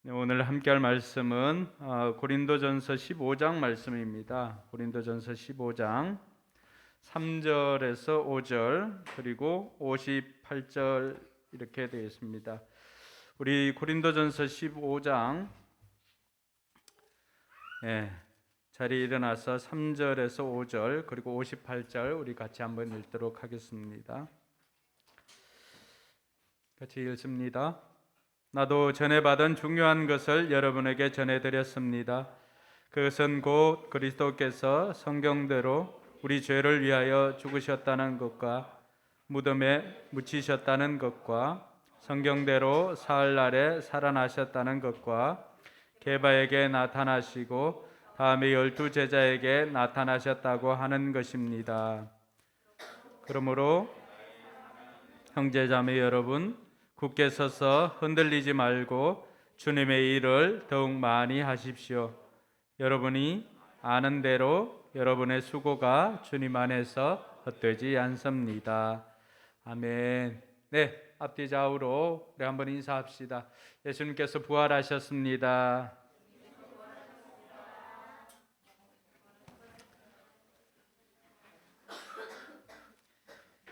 네, 오늘 함께할 말씀은 고린도전서 15장 말씀입니다. 고린도전서 15장 3절에서 5절 그리고 58절 이렇게 되어 있습니다. 우리 고린도전서 15장 자리에 일어나서 3절에서 5절 그리고 58절 우리 같이 한번 읽도록 하겠습니다. 같이 읽습니다. 나도 전에 받은 중요한 것을 여러분에게 전해드렸습니다. 그것은 곧 그리스도께서 성경대로 우리 죄를 위하여 죽으셨다는 것과 무덤에 묻히셨다는 것과 성경대로 사흘날에 살아나셨다는 것과 게바에게 나타나시고 다음에 12 제자에게 나타나셨다고 하는 것입니다. 그러므로 형제자매 여러분, 굳게 서서 흔들리지 말고 주님의 일을 더욱 많이 하십시오. 여러분이 아는 대로 여러분의 수고가 주님 안에서 헛되지 않습니다. 아멘. 네, 앞뒤 좌우로 우리 한번 인사합시다. 예수님께서 부활하셨습니다.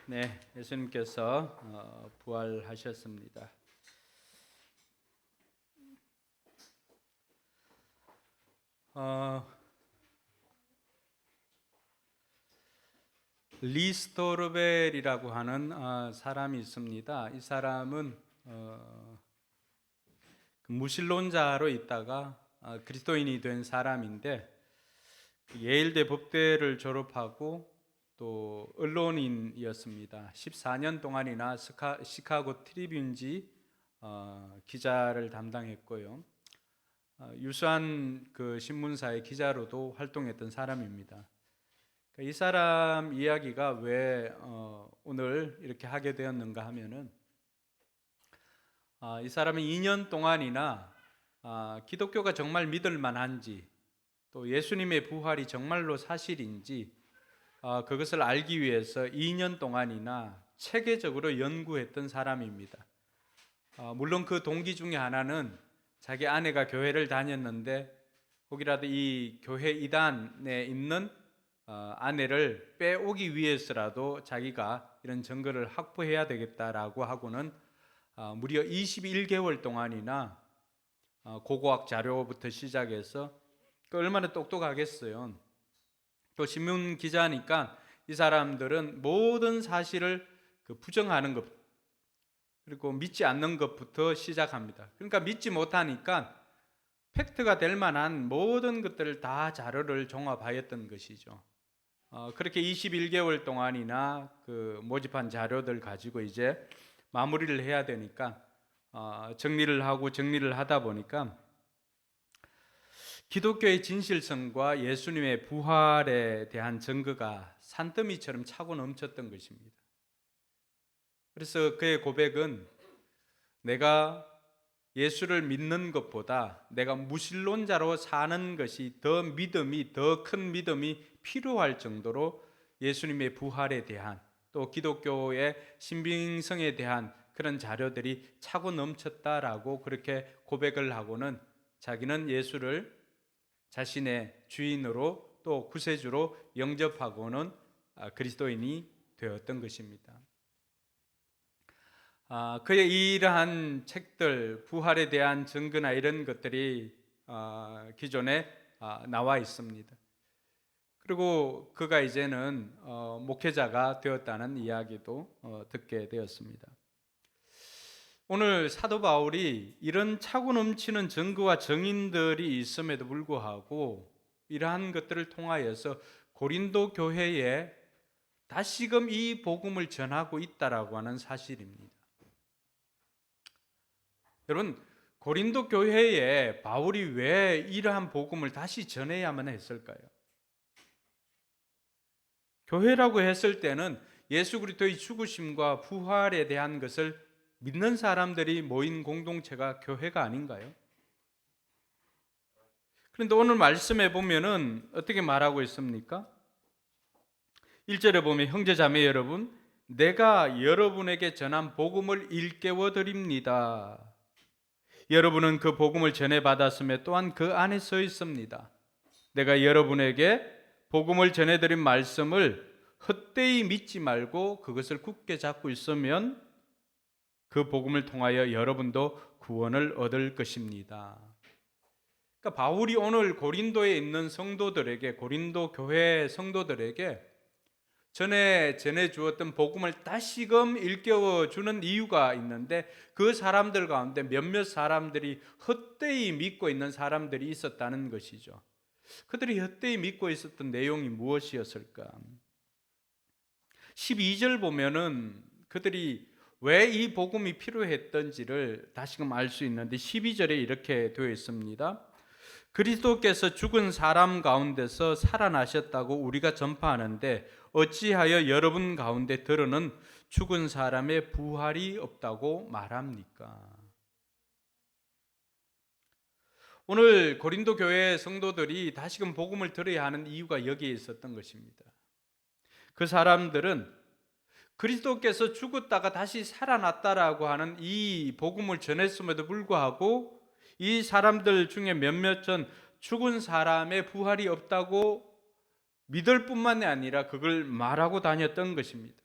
네, 예수님께서 부활하셨습니다. 리스토르벨이라고 하는 사람이 있습니다. 이 사람은 무신론자로 있다가 그리스도인이 된 사람인데 예일대 법대를 졸업하고 또 언론인이었습니다. 14년 동안이나 시카고 트리뷴지 기자를 담당했고요. 유수한 그 신문사의 기자로도 활동했던 사람입니다. 이 사람 이야기가 왜 오늘 이렇게 하게 되었는가 하면은 이 사람은 2년 동안이나 기독교가 정말 믿을 만한지 또 예수님의 부활이 정말로 사실인지 그것을 알기 위해서 2년 동안이나 체계적으로 연구했던 사람입니다. 물론 그 동기 중에 하나는 자기 아내가 교회를 다녔는데 혹이라도 이 교회 이단에 있는 아내를 빼오기 위해서라도 자기가 이런 증거를 확보해야 되겠다라고 하고는 무려 21개월 동안이나 고고학 자료부터 시작해서 얼마나 똑똑하겠어요. 또 신문 기자니까 이 사람들은 모든 사실을 부정하는 것 그리고 믿지 않는 것부터 시작합니다. 그러니까 믿지 못하니까 팩트가 될 만한 모든 것들을 다 자료를 종합하였던 것이죠. 그렇게 21개월 동안이나 그 모집한 자료들 가지고 이제 마무리를 해야 되니까 정리를 하다 보니까 기독교의 진실성과 예수님의 부활에 대한 증거가 산더미처럼 차고 넘쳤던 것입니다. 그래서 그의 고백은 내가 예수를 믿는 것보다 내가 무신론자로 사는 것이 더 큰 믿음이 필요할 정도로 예수님의 부활에 대한 또 기독교의 신빙성에 대한 그런 자료들이 차고 넘쳤다라고 그렇게 고백을 하고는 자기는 예수를 자신의 주인으로 또 구세주로 영접하고는 그리스도인이 되었던 것입니다. 그의 이러한 책들, 부활에 대한 증거나 이런 것들이 기존에 나와 있습니다. 그리고 그가 이제는 목회자가 되었다는 이야기도 듣게 되었습니다. 오늘 사도 바울이 이런 차고 넘치는 증거와 증인들이 있음에도 불구하고 이러한 것들을 통하여서 고린도 교회에 다시금 이 복음을 전하고 있다라고 하는 사실입니다. 여러분, 고린도 교회에 바울이 왜 이러한 복음을 다시 전해야만 했을까요? 교회라고 했을 때는 예수 그리스도의 죽으심과 부활에 대한 것을 믿는 사람들이 모인 공동체가 교회가 아닌가요? 그런데 오늘 말씀에 보면은 어떻게 말하고 있습니까? 1절에 보면 형제 자매 여러분, 내가 여러분에게 전한 복음을 일깨워 드립니다. 여러분은 그 복음을 전해받았음에 또한 그 안에 서 있습니다. 내가 여러분에게 복음을 전해드린 말씀을 헛되이 믿지 말고 그것을 굳게 잡고 있으면 그 복음을 통하여 여러분도 구원을 얻을 것입니다. 그러니까 바울이 오늘 고린도에 있는 성도들에게, 고린도 교회 성도들에게 전에 전해주었던 복음을 다시금 일깨워 주는 이유가 있는데, 그 사람들 가운데 몇몇 사람들이 헛되이 믿고 있는 사람들이 있었다는 것이죠. 그들이 헛되이 믿고 있었던 내용이 무엇이었을까? 12절 보면은 그들이 왜 이 복음이 필요했던지를 다시금 알 수 있는데, 12절에 이렇게 되어 있습니다. 그리스도께서 죽은 사람 가운데서 살아나셨다고 우리가 전파하는데 어찌하여 여러분 가운데 들어는 죽은 사람의 부활이 없다고 말합니까? 오늘 고린도 교회 성도들이 다시금 복음을 들어야 하는 이유가 여기에 있었던 것입니다. 그 사람들은 그리스도께서 죽었다가 다시 살아났다라고 하는 이 복음을 전했음에도 불구하고 이 사람들 중에 몇몇은 죽은 사람의 부활이 없다고 믿을 뿐만이 아니라 그걸 말하고 다녔던 것입니다.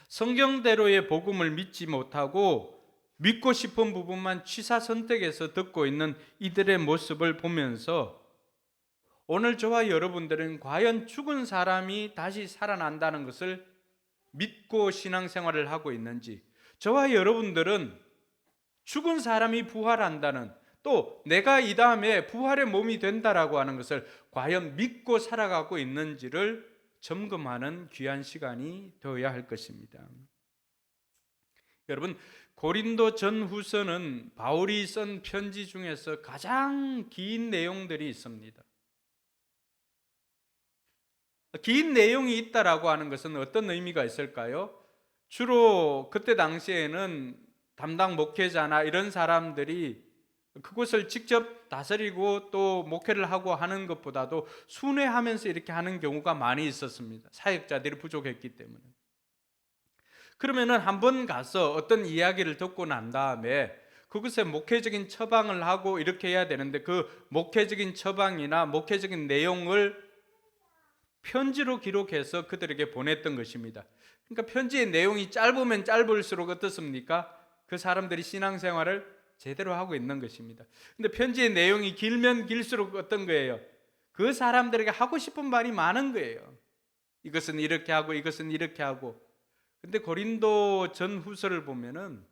성경대로의 복음을 믿지 못하고 믿고 싶은 부분만 취사 선택해서 듣고 있는 이들의 모습을 보면서 오늘 저와 여러분들은 과연 죽은 사람이 다시 살아난다는 것을 믿고 신앙생활을 하고 있는지, 저와 여러분들은 죽은 사람이 부활한다는, 또 내가 이 다음에 부활의 몸이 된다라고 하는 것을 과연 믿고 살아가고 있는지를 점검하는 귀한 시간이 되어야 할 것입니다. 여러분, 고린도 전후서는 바울이 쓴 편지 중에서 가장 긴 내용들이 있습니다. 긴 내용이 있다라고 하는 것은 어떤 의미가 있을까요? 주로 그때 당시에는 담당 목회자나 이런 사람들이 그곳을 직접 다스리고 또 목회를 하고 하는 것보다도 순회하면서 이렇게 하는 경우가 많이 있었습니다. 사역자들이 부족했기 때문에. 그러면은 한번 가서 어떤 이야기를 듣고 난 다음에 그것에 목회적인 처방을 하고 이렇게 해야 되는데, 그 목회적인 처방이나 목회적인 내용을 편지로 기록해서 그들에게 보냈던 것입니다. 그러니까 편지의 내용이 짧으면 짧을수록 어떻습니까? 그 사람들이 신앙생활을 제대로 하고 있는 것입니다. 근데 편지의 내용이 길면 길수록 어떤 거예요? 그 사람들에게 하고 싶은 말이 많은 거예요. 이것은 이렇게 하고 이것은 이렇게 하고. 근데 고린도 전후서를 보면은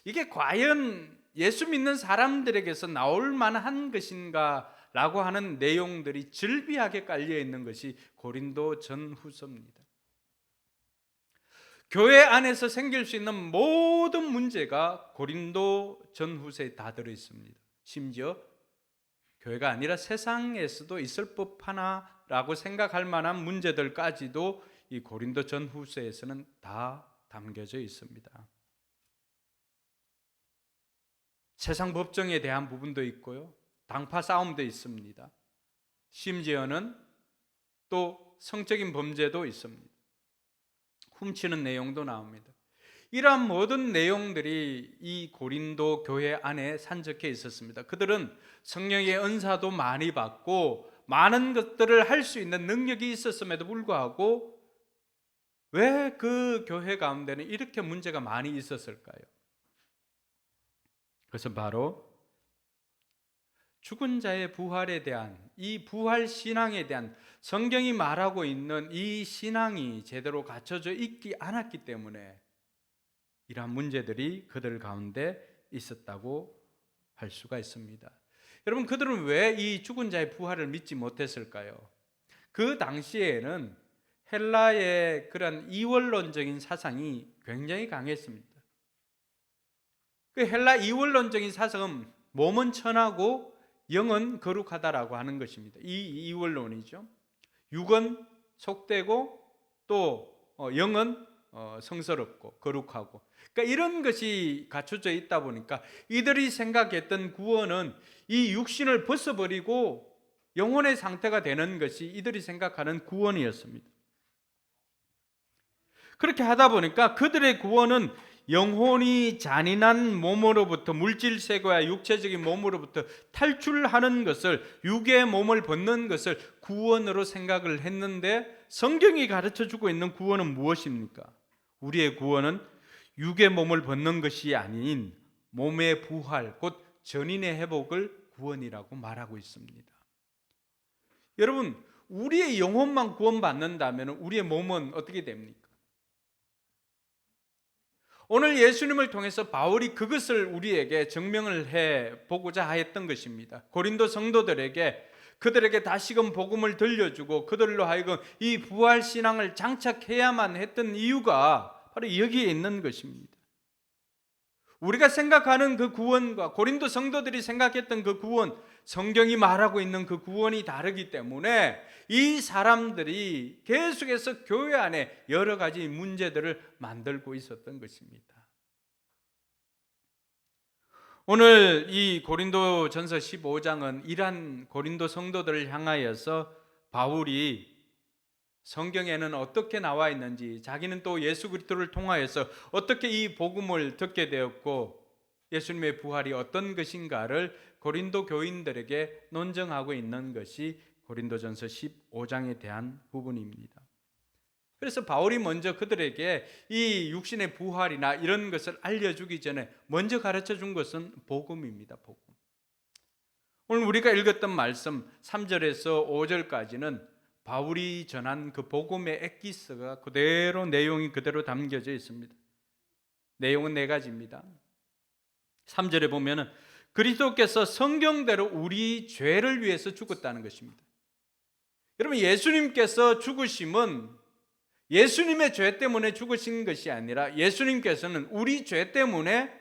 이게 과연 예수 믿는 사람들에게서 나올 만한 것인가 라고 하는 내용들이 즐비하게 깔려 있는 것이 고린도 전후서입니다. 교회 안에서 생길 수 있는 모든 문제가 고린도 전후서에 다 들어 있습니다. 심지어 교회가 아니라 세상에서도 있을 법하나라고 생각할 만한 문제들까지도 이 고린도 전후서에서는 다 담겨져 있습니다. 세상 법정에 대한 부분도 있고요, 당파 싸움도 있습니다. 심지어는 또 성적인 범죄도 있습니다. 훔치는 내용도 나옵니다. 이러한 모든 내용들이 이 고린도 교회 안에 산적해 있었습니다. 그들은 성령의 은사도 많이 받고 많은 것들을 할 수 있는 능력이 있었음에도 불구하고 왜 그 교회 가운데는 이렇게 문제가 많이 있었을까요? 그것은 바로 죽은 자의 부활에 대한, 이 부활 신앙에 대한 성경이 말하고 있는 이 신앙이 제대로 갖춰져 있지 않았기 때문에 이러한 문제들이 그들 가운데 있었다고 할 수가 있습니다. 여러분, 그들은 왜 이 죽은 자의 부활을 믿지 못했을까요? 그 당시에는 헬라의 그런 이원론적인 사상이 굉장히 강했습니다. 그 헬라 이원론적인 사상은 몸은 천하고 영은 거룩하다라고 하는 것입니다. 이 이원론이죠. 육은 속되고 또 영은 성스럽고 거룩하고, 그러니까 이런 것이 갖춰져 있다 보니까 이들이 생각했던 구원은 이 육신을 벗어버리고 영혼의 상태가 되는 것이 이들이 생각하는 구원이었습니다. 그렇게 하다 보니까 그들의 구원은 영혼이 잔인한 몸으로부터, 물질 세계와 육체적인 몸으로부터 탈출하는 것을, 육의 몸을 벗는 것을 구원으로 생각을 했는데, 성경이 가르쳐주고 있는 구원은 무엇입니까? 우리의 구원은 육의 몸을 벗는 것이 아닌 몸의 부활, 곧 전인의 회복을 구원이라고 말하고 있습니다. 여러분, 우리의 영혼만 구원받는다면 우리의 몸은 어떻게 됩니까? 오늘 예수님을 통해서 바울이 그것을 우리에게 증명을 해 보고자 했던 것입니다. 고린도 성도들에게, 그들에게 다시금 복음을 들려주고 그들로 하여금 이 부활 신앙을 장착해야만 했던 이유가 바로 여기에 있는 것입니다. 우리가 생각하는 그 구원과 고린도 성도들이 생각했던 그 구원, 성경이 말하고 있는 그 구원이 다르기 때문에 이 사람들이 계속해서 교회 안에 여러 가지 문제들을 만들고 있었던 것입니다. 오늘 이 고린도전서 15장은 이러한 고린도 성도들을 향하여서 바울이 성경에는 어떻게 나와 있는지, 자기는 또 예수 그리스도를 통하여서 어떻게 이 복음을 듣게 되었고 예수님의 부활이 어떤 것인가를 고린도 교인들에게 논증하고 있는 것이 고린도전서 15장에 대한 부분입니다. 그래서 바울이 먼저 그들에게 이 육신의 부활이나 이런 것을 알려주기 전에 먼저 가르쳐 준 것은 복음입니다. 복음. 오늘 우리가 읽었던 말씀 3절에서 5절까지는 바울이 전한 그 복음의 엑기스가 그대로, 내용이 그대로 담겨져 있습니다. 내용은 4가지입니다. 3절에 보면은 그리스도께서 성경대로 우리 죄를 위해서 죽었다는 것입니다. 여러분, 예수님께서 죽으심은 예수님의 죄 때문에 죽으신 것이 아니라 예수님께서는 우리 죄 때문에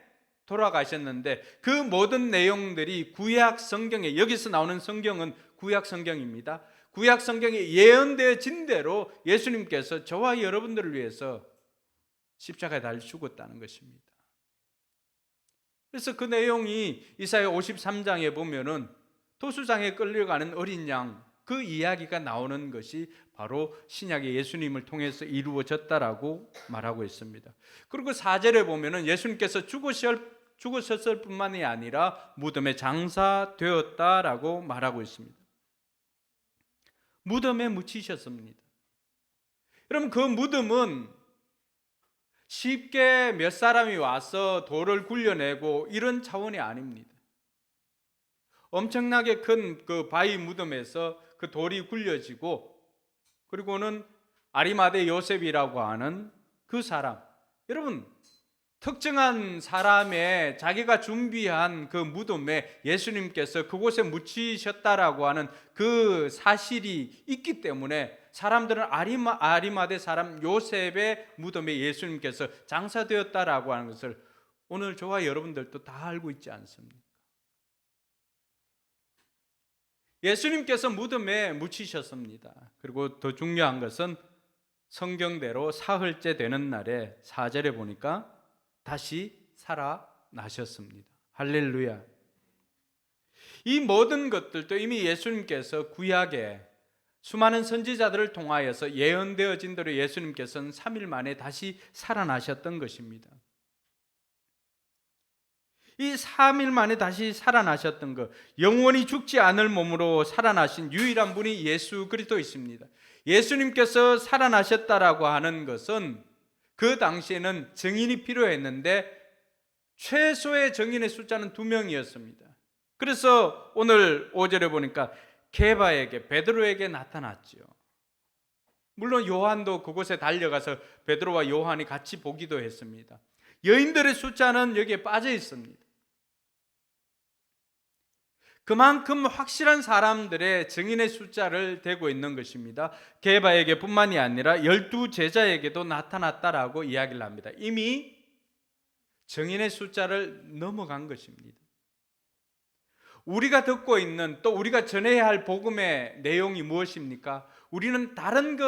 돌아가셨는데, 그 모든 내용들이 구약 성경에, 여기서 나오는 성경은 구약 성경입니다. 구약 성경에 예언되어진 대로 예수님께서 저와 여러분들을 위해서 십자가에 달려 죽었다는 것입니다. 그래서 그 내용이 이사야 53장에 보면은 토수장에 끌려가는 어린 양, 그 이야기가 나오는 것이 바로 신약의 예수님을 통해서 이루어졌다라고 말하고 있습니다. 그리고 4절에 보면은 예수님께서 죽으셨을 뿐만이 아니라 무덤에 장사되었다라고 말하고 있습니다. 무덤에 묻히셨습니다. 여러분, 그 무덤은 쉽게 몇 사람이 와서 돌을 굴려내고 이런 차원이 아닙니다. 엄청나게 큰 그 바위 무덤에서 그 돌이 굴려지고, 그리고는 아리마대 요셉이라고 하는 그 사람, 여러분, 특정한 사람의 자기가 준비한 그 무덤에 예수님께서 그곳에 묻히셨다라고 하는 그 사실이 있기 때문에 사람들은 아리마대 사람 요셉의 무덤에 예수님께서 장사되었다라고 하는 것을 오늘 저와 여러분들도 다 알고 있지 않습니까? 예수님께서 무덤에 묻히셨습니다. 그리고 더 중요한 것은 성경대로 사흘째 되는 날에 4절에 보니까 다시 살아나셨습니다. 할렐루야. 이 모든 것들도 이미 예수님께서 구약에 수많은 선지자들을 통하여서 예언되어진 대로 예수님께서는 3일 만에 다시 살아나셨던 것입니다. 이 3일 만에 다시 살아나셨던 것, 영원히 죽지 않을 몸으로 살아나신 유일한 분이 예수 그리스도이십니다. 예수님께서 살아나셨다라고 하는 것은 그 당시에는 증인이 필요했는데 최소의 증인의 숫자는 2명이었습니다. 그래서 오늘 5절에 보니까 게바에게, 베드로에게 나타났죠. 물론 요한도 그곳에 달려가서 베드로와 요한이 같이 보기도 했습니다. 여인들의 숫자는 여기에 빠져 있습니다. 그만큼 확실한 사람들의 증인의 숫자를 대고 있는 것입니다. 게바에게 뿐만이 아니라 12제자에게도 나타났다라고 이야기를 합니다. 이미 증인의 숫자를 넘어간 것입니다. 우리가 듣고 있는, 또 우리가 전해야 할 복음의 내용이 무엇입니까? 우리는 다른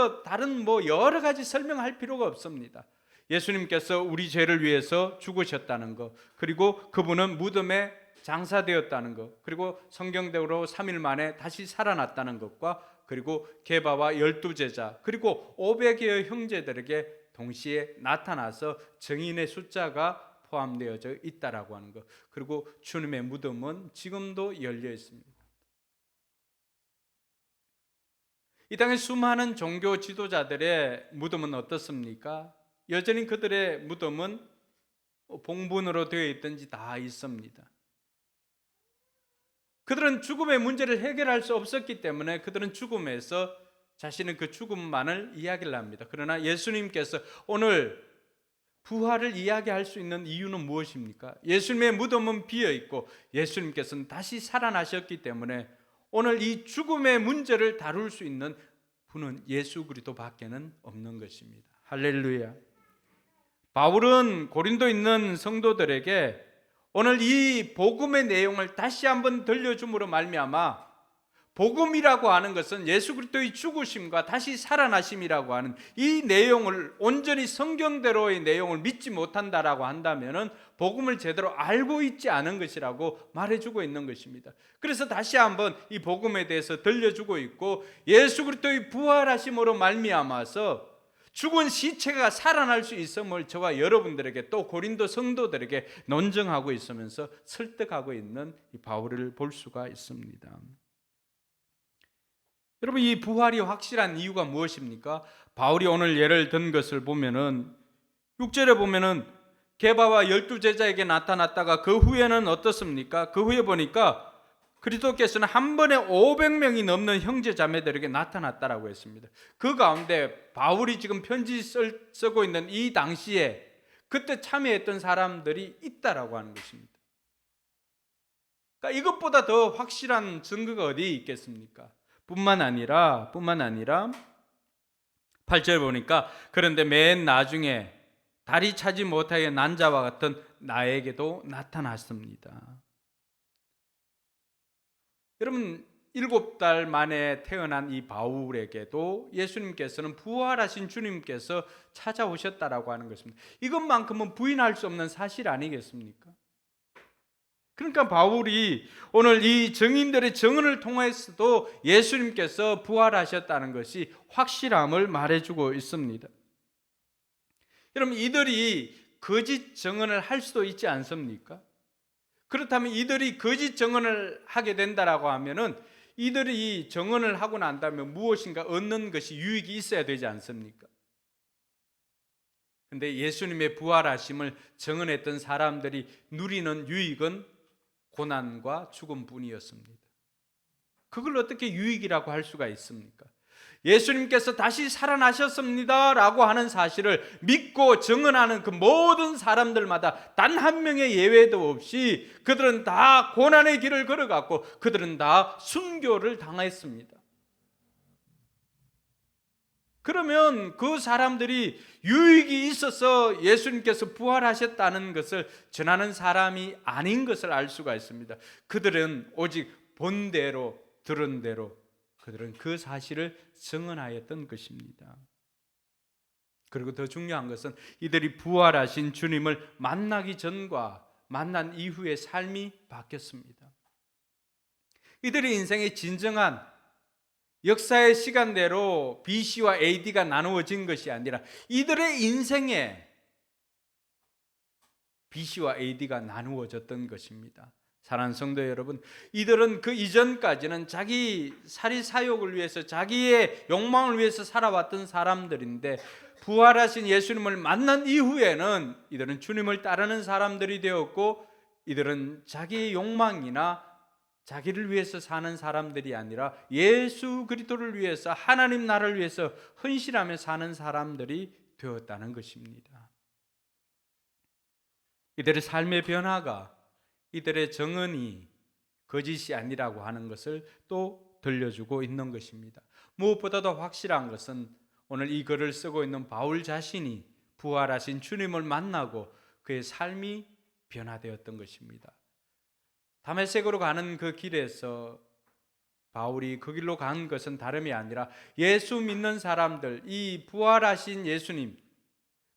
여러 가지 설명할 필요가 없습니다. 예수님께서 우리 죄를 위해서 죽으셨다는 것, 그리고 그분은 무덤에 장사되었다는 것, 그리고 성경대로 3일 만에 다시 살아났다는 것과, 그리고 게바와 12제자, 그리고 500여의 형제들에게 동시에 나타나서 증인의 숫자가 포함되어져 있다라고 하는 것. 그리고 주님의 무덤은 지금도 열려 있습니다. 이 땅의 수많은 종교 지도자들의 무덤은 어떻습니까? 여전히 그들의 무덤은 봉분으로 되어 있든지 다 있습니다. 그들은 죽음의 문제를 해결할 수 없었기 때문에 그들은 죽음에서 자신은 그 죽음만을 이야기를 합니다. 그러나 예수님께서 오늘 부활을 이야기할 수 있는 이유는 무엇입니까? 예수님의 무덤은 비어 있고 예수님께서는 다시 살아나셨기 때문에 오늘 이 죽음의 문제를 다룰 수 있는 분은 예수 그리스도밖에는 없는 것입니다. 할렐루야. 바울은 고린도에 있는 성도들에게 오늘 이 복음의 내용을 다시 한번 들려줌으로 말미암아 복음이라고 하는 것은 예수 그리스도의 죽으심과 다시 살아나심이라고 하는 이 내용을 온전히 성경대로의 내용을 믿지 못한다라고 한다면은 복음을 제대로 알고 있지 않은 것이라고 말해주고 있는 것입니다. 그래서 다시 한번 이 복음에 대해서 들려주고 있고 예수 그리스도의 부활하심으로 말미암아서 죽은 시체가 살아날 수 있음을 저와 여러분들에게 또 고린도 성도들에게 논증하고 있으면서 설득하고 있는 이 바울을 볼 수가 있습니다. 여러분, 이 부활이 확실한 이유가 무엇입니까? 바울이 오늘 예를 든 것을 보면은 6절에 보면은 게바와 12제자에게 나타났다가 그 후에는 어떻습니까? 그 후에 보니까 그리스도께서는 한 번에 500명이 넘는 형제 자매들에게 나타났다라고 했습니다. 그 가운데 바울이 지금 편지 쓰고 있는 이 당시에 그때 참여했던 사람들이 있다라고 하는 것입니다. 그러니까 이것보다 더 확실한 증거가 어디에 있겠습니까? 뿐만 아니라 8절 보니까 그런데 맨 나중에 다리 차지 못하게 난 자와 같은 나에게도 나타났습니다. 여러분, 7달 만에 태어난 이 바울에게도 예수님께서는 부활하신 주님께서 찾아오셨다라고 하는 것입니다. 이것만큼은 부인할 수 없는 사실 아니겠습니까? 그러니까 바울이 오늘 이 증인들의 증언을 통해서도 예수님께서 부활하셨다는 것이 확실함을 말해주고 있습니다. 여러분, 이들이 거짓 증언을 할 수도 있지 않습니까? 그렇다면 이들이 거짓 증언을 하게 된다라고 하면은 이들이 증언을 하고 난다면 무엇인가 얻는 것이 유익이 있어야 되지 않습니까? 근데 예수님의 부활하심을 증언했던 사람들이 누리는 유익은 고난과 죽음뿐이었습니다. 그걸 어떻게 유익이라고 할 수가 있습니까? 예수님께서 다시 살아나셨습니다 라고 하는 사실을 믿고 증언하는 그 모든 사람들마다 단 한 명의 예외도 없이 그들은 다 고난의 길을 걸어갔고 그들은 다 순교를 당했습니다. 그러면 그 사람들이 유익이 있어서 예수님께서 부활하셨다는 것을 전하는 사람이 아닌 것을 알 수가 있습니다. 그들은 오직 본 대로 들은 대로 그들은 그 사실을 증언하였던 것입니다. 그리고 더 중요한 것은 이들이 부활하신 주님을 만나기 전과 만난 이후의 삶이 바뀌었습니다. 이들의 인생의 진정한 역사의 시간대로 BC와 AD가 나누어진 것이 아니라 이들의 인생에 BC와 AD가 나누어졌던 것입니다. 사랑하는 성도 여러분, 이들은 그 이전까지는 자기 사리사욕을 위해서 자기의 욕망을 위해서 살아왔던 사람들인데 부활하신 예수님을 만난 이후에는 이들은 주님을 따르는 사람들이 되었고 이들은 자기의 욕망이나 자기를 위해서 사는 사람들이 아니라 예수 그리스도를 위해서 하나님 나라를 위해서 헌신하며 사는 사람들이 되었다는 것입니다. 이들의 삶의 변화가 이들의 정언이 거짓이 아니라고 하는 것을 또 들려주고 있는 것입니다. 무엇보다도 확실한 것은 오늘 이 글을 쓰고 있는 바울 자신이 부활하신 주님을 만나고 그의 삶이 변화되었던 것입니다. 다메섹으로 가는 그 길에서 바울이 그 길로 간 것은 다름이 아니라 예수 믿는 사람들, 이 부활하신 예수님,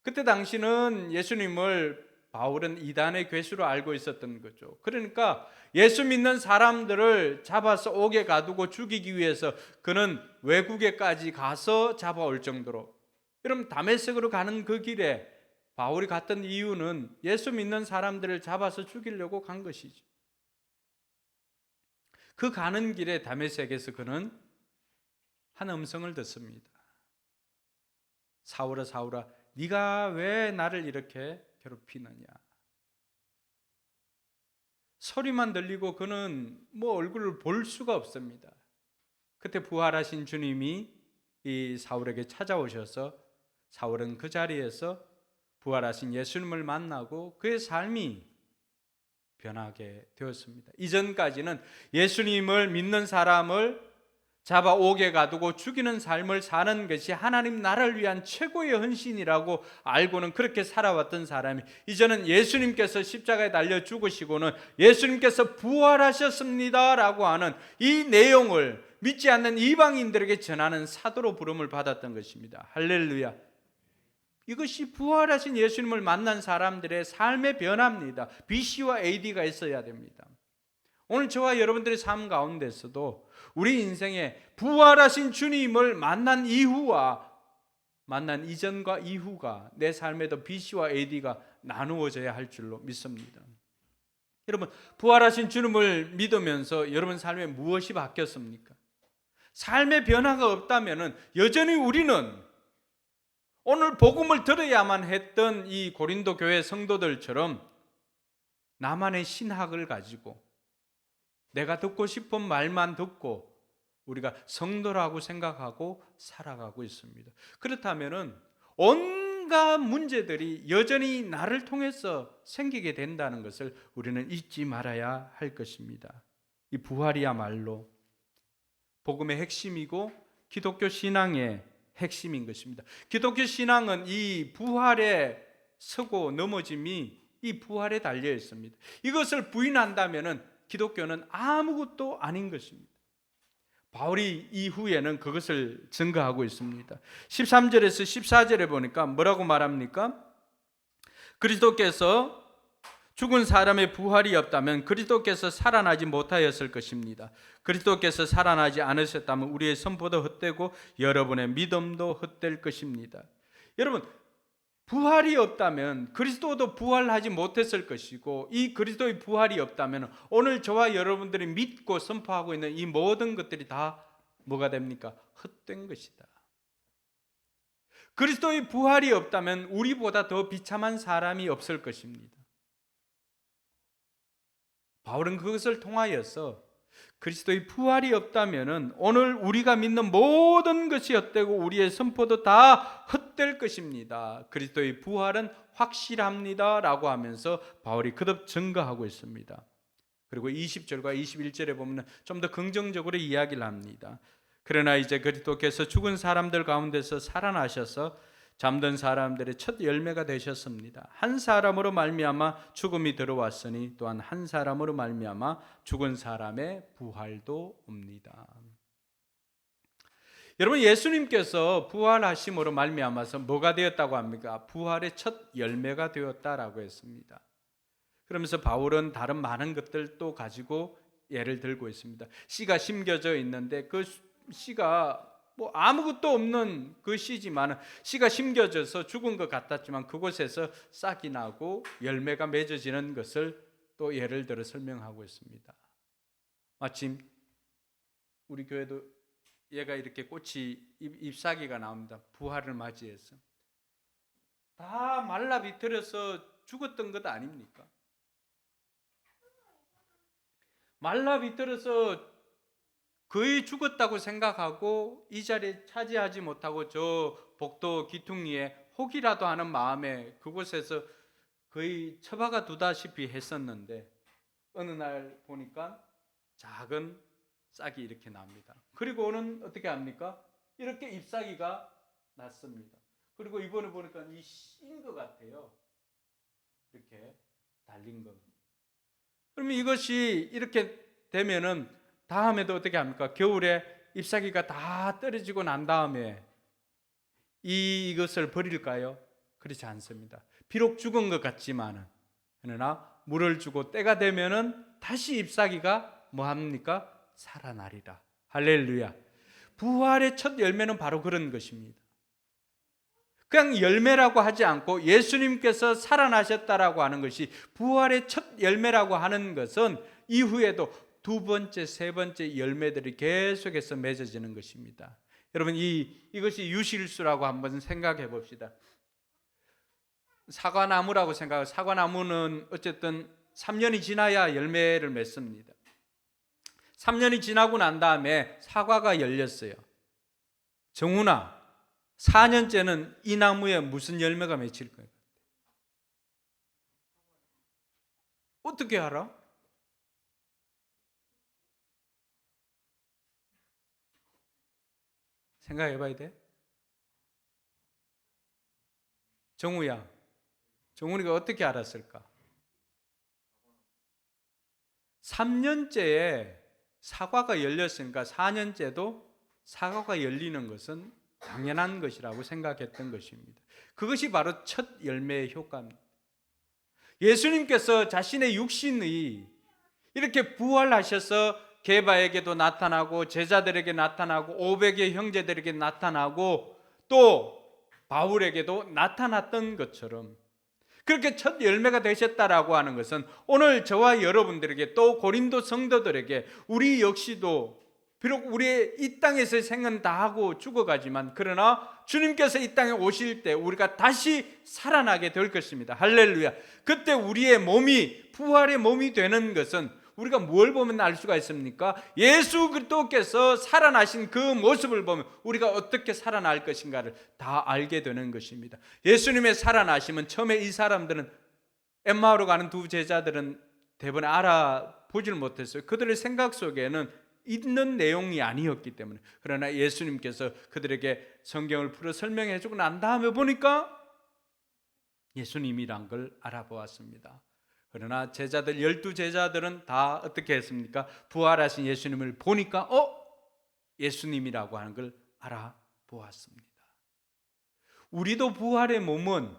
그때 당시는 예수님을 바울은 이단의 괴수로 알고 있었던 거죠. 그러니까 예수 믿는 사람들을 잡아서 옥에 가두고 죽이기 위해서 그는 외국에까지 가서 잡아올 정도로 여러분, 다메섹으로 가는 그 길에 바울이 갔던 이유는 예수 믿는 사람들을 잡아서 죽이려고 간 것이죠. 그 가는 길에 다메섹에서 그는 한 음성을 듣습니다. 사울아, 사울아, 네가 왜 나를 이렇게 괴롭히느냐. 소리만 들리고 그는 얼굴을 볼 수가 없습니다. 그때 부활하신 주님이 이 사울에게 찾아오셔서 사울은 그 자리에서 부활하신 예수님을 만나고 그의 삶이 변하게 되었습니다. 이전까지는 예수님을 믿는 사람을 잡아 옥에 가두고 죽이는 삶을 사는 것이 하나님 나라를 위한 최고의 헌신이라고 알고는 그렇게 살아왔던 사람이, 이제는 예수님께서 십자가에 달려 죽으시고는 예수님께서 부활하셨습니다 라고 하는 이 내용을 믿지 않는 이방인들에게 전하는 사도로 부름을 받았던 것입니다. 할렐루야. 이것이 부활하신 예수님을 만난 사람들의 삶의 변화입니다. BC와 AD가 있어야 됩니다. 오늘 저와 여러분들의 삶 가운데서도 우리 인생에 부활하신 주님을 만난 이후와 만난 이전과 이후가 내 삶에도 BC와 AD가 나누어져야 할 줄로 믿습니다. 여러분, 부활하신 주님을 믿으면서 여러분 삶에 무엇이 바뀌었습니까? 삶의 변화가 없다면 여전히 우리는 오늘 복음을 들어야만 했던 이 고린도 교회 성도들처럼 나만의 신학을 가지고 내가 듣고 싶은 말만 듣고 우리가 성도라고 생각하고 살아가고 있습니다. 그렇다면 온갖 문제들이 여전히 나를 통해서 생기게 된다는 것을 우리는 잊지 말아야 할 것입니다. 이 부활이야말로 복음의 핵심이고 기독교 신앙의 핵심인 것입니다. 기독교 신앙은 이 부활에 서고 넘어짐이 이 부활에 달려 있습니다. 이것을 부인한다면 기독교는 아무것도 아닌 것입니다. 바울이 이후에는 그것을 증거하고 있습니다. 13절에서 14절에 보니까 뭐라고 말합니까? 그리스도께서 죽은 사람의 부활이 없다면 그리스도께서 살아나지 못하였을 것입니다. 그리스도께서 살아나지 않으셨다면 우리의 선포도 헛되고 여러분의 믿음도 헛될 것입니다. 여러분, 부활이 없다면 그리스도도 부활하지 못했을 것이고, 이 그리스도의 부활이 없다면 오늘 저와 여러분들이 믿고 선포하고 있는 이 모든 것들이 다 뭐가 됩니까? 헛된 것이다. 그리스도의 부활이 없다면 우리보다 더 비참한 사람이 없을 것입니다. 바울은 그것을 통하여서 그리스도의 부활이 없다면 오늘 우리가 믿는 모든 것이 헛되고 우리의 선포도 다 헛될 것입니다. 그리스도의 부활은 확실합니다 라고 하면서 바울이 거듭 증거하고 있습니다. 그리고 20절과 21절에 보면 좀 더 긍정적으로 이야기를 합니다. 그러나 이제 그리스도께서 죽은 사람들 가운데서 살아나셔서 잠든 사람들의 첫 열매가 되셨습니다. 한 사람으로 말미암아 죽음이 들어왔으니 또한 한 사람으로 말미암아 죽은 사람의 부활도 옵니다. 여러분, 예수님께서 부활하심으로 말미암아서 뭐가 되었다고 합니까? 부활의 첫 열매가 되었다라고 했습니다. 그러면서 바울은 다른 많은 것들도 가지고 예를 들고 있습니다. 씨가 심겨져 있는데 그 씨가 아무것도 없는 그 씨지만 씨가 심겨져서 죽은 것 같았지만 그곳에서 싹이 나고 열매가 맺어지는 것을 또 예를 들어 설명하고 있습니다. 마침 우리 교회도 얘가 이렇게 꽃이 잎사귀가 나옵니다. 부활을 맞이해서 다 말라 비틀어서 죽었던 것 아닙니까? 말라 비틀어서 거의 죽었다고 생각하고 이 자리에 차지하지 못하고 저 복도 기퉁리에 혹이라도 하는 마음에 그곳에서 거의 처박아 두다시피 했었는데 어느 날 보니까 작은 싹이 이렇게 납니다. 그리고는 어떻게 합니까? 이렇게 잎사귀가 났습니다. 그리고 이번에 보니까 이 신 것 같아요. 이렇게 달린 겁니다. 그러면 이것이 이렇게 되면은 다음에도 어떻게 합니까? 겨울에 잎사귀가 다 떨어지고 난 다음에 이것을 버릴까요? 그렇지 않습니다. 비록 죽은 것 같지만은 그러나 물을 주고 때가 되면은 다시 잎사귀가 뭐 합니까? 살아나리라. 할렐루야. 부활의 첫 열매는 바로 그런 것입니다. 그냥 열매라고 하지 않고 예수님께서 살아나셨다라고 하는 것이 부활의 첫 열매라고 하는 것은 이후에도 두 번째, 세 번째 열매들이 계속해서 맺어지는 것입니다. 여러분, 이것이 유실수라고 한번 생각해 봅시다. 사과나무라고 생각하고, 사과나무는 어쨌든 3년이 지나야 열매를 맺습니다. 3년이 지나고 난 다음에 사과가 열렸어요. 정훈아, 4년째는 이 나무에 무슨 열매가 맺힐 거예요? 어떻게 알아? 생각해 봐야 돼. 정우야, 정훈이가 어떻게 알았을까? 3년째에 사과가 열렸으니까 4년째도 사과가 열리는 것은 당연한 것이라고 생각했던 것입니다. 그것이 바로 첫 열매의 효과입니다. 예수님께서 자신의 육신이 이렇게 부활하셔서 게바에게도 나타나고 제자들에게 나타나고 500의 형제들에게 나타나고 또 바울에게도 나타났던 것처럼 그렇게 첫 열매가 되셨다라고 하는 것은 오늘 저와 여러분들에게 또 고린도 성도들에게 우리 역시도 비록 우리의 이 땅에서의 생은 다 하고 죽어가지만 그러나 주님께서 이 땅에 오실 때 우리가 다시 살아나게 될 것입니다. 할렐루야. 그때 우리의 몸이 부활의 몸이 되는 것은 우리가 뭘 보면 알 수가 있습니까? 예수 그리스도께서 살아나신 그 모습을 보면 우리가 어떻게 살아날 것인가를 다 알게 되는 것입니다. 예수님의 살아나심은 처음에 이 사람들은 엠마오로 가는 두 제자들은 대부분 알아보질 못했어요. 그들의 생각 속에는 있는 내용이 아니었기 때문에. 그러나 예수님께서 그들에게 성경을 풀어 설명해 주고 난 다음에 보니까 예수님이란 걸 알아보았습니다. 그러나 제자들 12제자들은 다 어떻게 했습니까? 부활하신 예수님을 보니까 예수님이라고 하는 걸 알아보았습니다. 우리도 부활의 몸은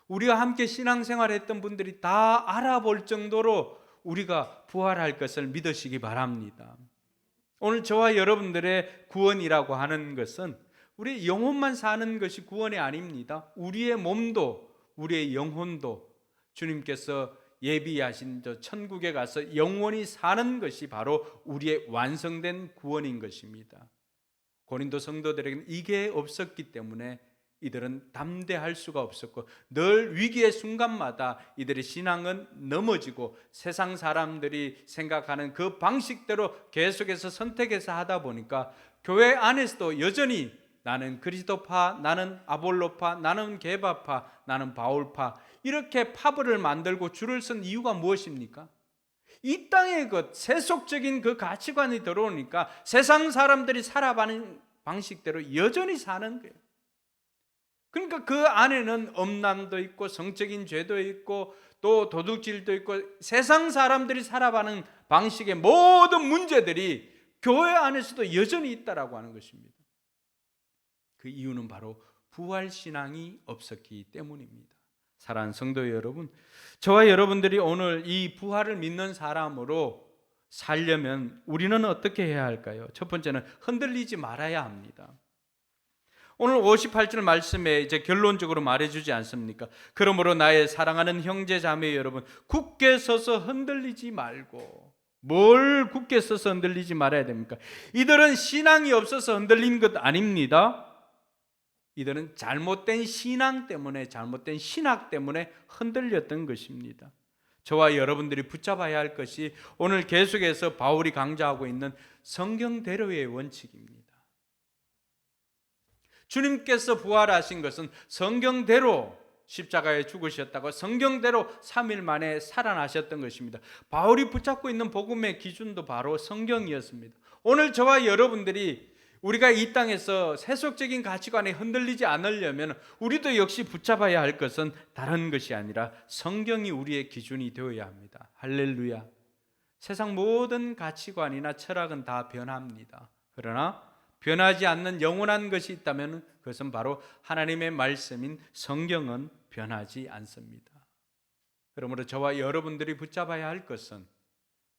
우리와 함께 신앙생활했던 분들이 다 알아볼 정도로 우리가 부활할 것을 믿으시기 바랍니다. 오늘 저와 여러분들의 구원이라고 하는 것은 우리의 영혼만 사는 것이 구원이 아닙니다. 우리의 몸도 우리의 영혼도 주님께서 예비하신 저 천국에 가서 영원히 사는 것이 바로 우리의 완성된 구원인 것입니다. 고린도 성도들에게는 이게 없었기 때문에 이들은 담대할 수가 없었고 늘 위기의 순간마다 이들의 신앙은 넘어지고 세상 사람들이 생각하는 그 방식대로 계속해서 선택해서 하다 보니까 교회 안에서도 여전히 나는 그리스도파, 나는 아볼로파, 나는 게바파, 나는 바울파 이렇게 파벌을 만들고 줄을 쓴 이유가 무엇입니까? 이 땅의 것 세속적인 그 가치관이 들어오니까 세상 사람들이 살아가는 방식대로 여전히 사는 거예요. 그러니까 그 안에는 엄란도 있고 성적인 죄도 있고 또 도둑질도 있고 세상 사람들이 살아가는 방식의 모든 문제들이 교회 안에서도 여전히 있다라고 하는 것입니다. 그 이유는 바로 부활신앙이 없었기 때문입니다. 사랑하는 성도 여러분, 저와 여러분들이 오늘 이 부활을 믿는 사람으로 살려면 우리는 어떻게 해야 할까요? 첫 번째는 흔들리지 말아야 합니다. 오늘 58절 말씀에 이제 결론적으로 말해주지 않습니까? 그러므로 나의 사랑하는 형제 자매 여러분, 굳게 서서 흔들리지 말고. 뭘 굳게 서서 흔들리지 말아야 됩니까? 이들은 신앙이 없어서 흔들린 것 아닙니다. 이들은 잘못된 신앙 때문에, 잘못된 신학 때문에 흔들렸던 것입니다. 저와 여러분들이 붙잡아야 할 것이 오늘 계속해서 바울이 강조하고 있는 성경대로의 원칙입니다. 주님께서 부활하신 것은 성경대로 십자가에 죽으셨다고 성경대로 3일 만에 살아나셨던 것입니다. 바울이 붙잡고 있는 복음의 기준도 바로 성경이었습니다. 오늘 저와 여러분들이 우리가 이 땅에서 세속적인 가치관에 흔들리지 않으려면 우리도 역시 붙잡아야 할 것은 다른 것이 아니라 성경이 우리의 기준이 되어야 합니다. 할렐루야. 세상 모든 가치관이나 철학은 다 변합니다. 그러나 변하지 않는 영원한 것이 있다면 그것은 바로 하나님의 말씀인 성경은 변하지 않습니다. 그러므로 저와 여러분들이 붙잡아야 할 것은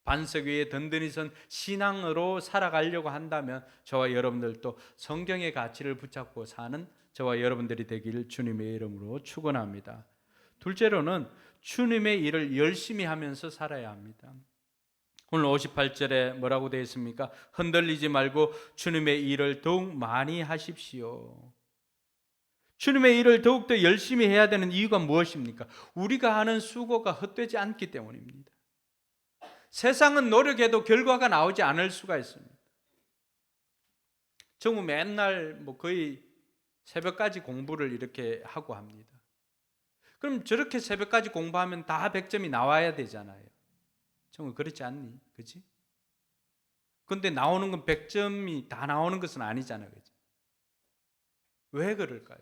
반석 위에 든든히 선 신앙으로 살아가려고 한다면 저와 여러분들도 성경의 가치를 붙잡고 사는 저와 여러분들이 되길 주님의 이름으로 축원합니다. 둘째로는 주님의 일을 열심히 하면서 살아야 합니다. 오늘 58절에 뭐라고 되어 있습니까? 흔들리지 말고 주님의 일을 더욱 많이 하십시오. 주님의 일을 더욱더 열심히 해야 되는 이유가 무엇입니까? 우리가 하는 수고가 헛되지 않기 때문입니다. 세상은 노력해도 결과가 나오지 않을 수가 있습니다. 정말 맨날 거의 새벽까지 공부를 이렇게 하고 합니다. 그럼 저렇게 새벽까지 공부하면 다 100점이 나와야 되잖아요. 정말 그렇지 않니? 그렇지? 근데 나오는 건 100점이 다 나오는 것은 아니잖아요. 그렇지? 왜 그럴까요?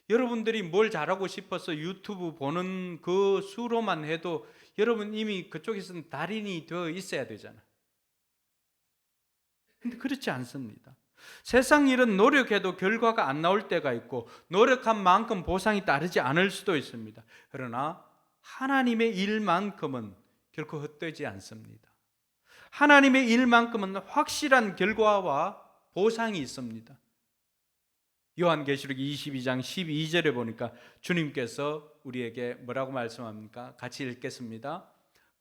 여러분들이 뭘 잘하고 싶어서 유튜브 보는 그 수로만 해도 여러분 이미 그쪽에서는 달인이 되어 있어야 되잖아요. 근데 그렇지 않습니다. 세상 일은 노력해도 결과가 안 나올 때가 있고 노력한 만큼 보상이 따르지 않을 수도 있습니다. 그러나 하나님의 일만큼은 결코 헛되지 않습니다. 하나님의 일만큼은 확실한 결과와 보상이 있습니다. 요한계시록 22장 12절에 보니까 주님께서 우리에게 뭐라고 말씀합니까? 같이 읽겠습니다.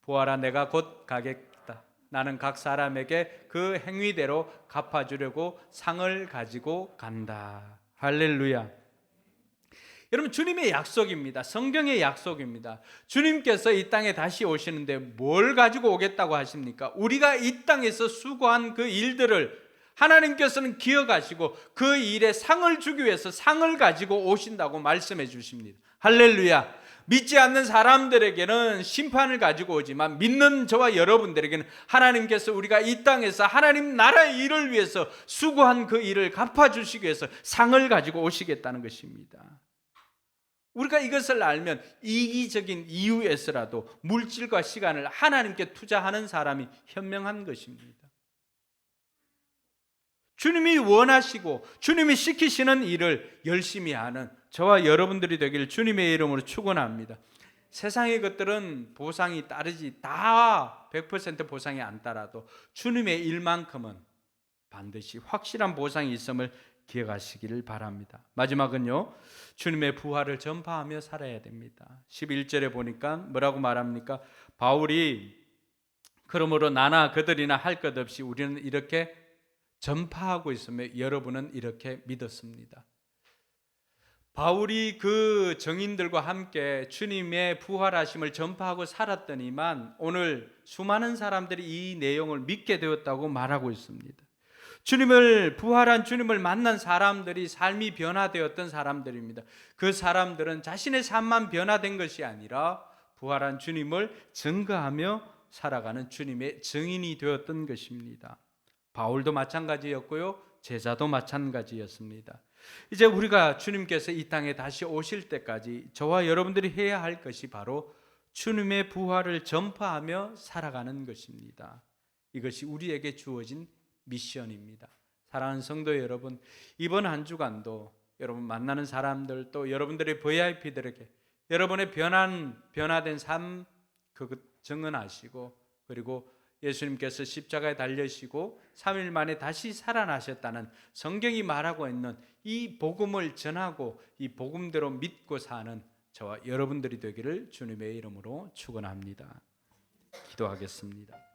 보아라, 내가 곧 가겠다. 나는 각 사람에게 그 행위대로 갚아주려고 상을 가지고 간다. 할렐루야. 여러분, 주님의 약속입니다. 성경의 약속입니다. 주님께서 이 땅에 다시 오시는데 뭘 가지고 오겠다고 하십니까? 우리가 이 땅에서 수고한 그 일들을 하나님께서는 기억하시고 그 일에 상을 주기 위해서 상을 가지고 오신다고 말씀해 주십니다. 할렐루야. 믿지 않는 사람들에게는 심판을 가지고 오지만 믿는 저와 여러분들에게는 하나님께서 우리가 이 땅에서 하나님 나라의 일을 위해서 수고한 그 일을 갚아주시기 위해서 상을 가지고 오시겠다는 것입니다. 우리가 이것을 알면 이기적인 이유에서라도 물질과 시간을 하나님께 투자하는 사람이 현명한 것입니다. 주님이 원하시고 주님이 시키시는 일을 열심히 하는 저와 여러분들이 되기를 주님의 이름으로 축원합니다. 세상의 것들은 보상이 따르지 다 100% 보상이 안 따라도 주님의 일만큼은 반드시 확실한 보상이 있음을 기억하시기를 바랍니다. 마지막은요, 주님의 부활을 전파하며 살아야 됩니다. 11절에 보니까 뭐라고 말합니까? 바울이 그러므로 나나 그들이나 할 것 없이 우리는 이렇게 전파하고 있으며 여러분은 이렇게 믿었습니다. 바울이 그 정인들과 함께 주님의 부활하심을 전파하고 살았더니만 오늘 수많은 사람들이 이 내용을 믿게 되었다고 말하고 있습니다. 부활한 주님을 만난 사람들이 삶이 변화되었던 사람들입니다. 그 사람들은 자신의 삶만 변화된 것이 아니라 부활한 주님을 증거하며 살아가는 주님의 증인이 되었던 것입니다. 바울도 마찬가지였고요, 제자도 마찬가지였습니다. 이제 우리가 주님께서 이 땅에 다시 오실 때까지 저와 여러분들이 해야 할 것이 바로 주님의 부활을 전파하며 살아가는 것입니다. 이것이 우리에게 주어진 미션입니다. 사랑하는 성도 여러분, 이번 한 주간도 여러분 만나는 사람들 또 여러분들의 VIP들에게 여러분의 변화된 삶 증언하시고, 그리고 예수님께서 십자가에 달리시고 3일 만에 다시 살아나셨다는 성경이 말하고 있는 이 복음을 전하고 이 복음대로 믿고 사는 저와 여러분들이 되기를 주님의 이름으로 축원합니다. 기도하겠습니다.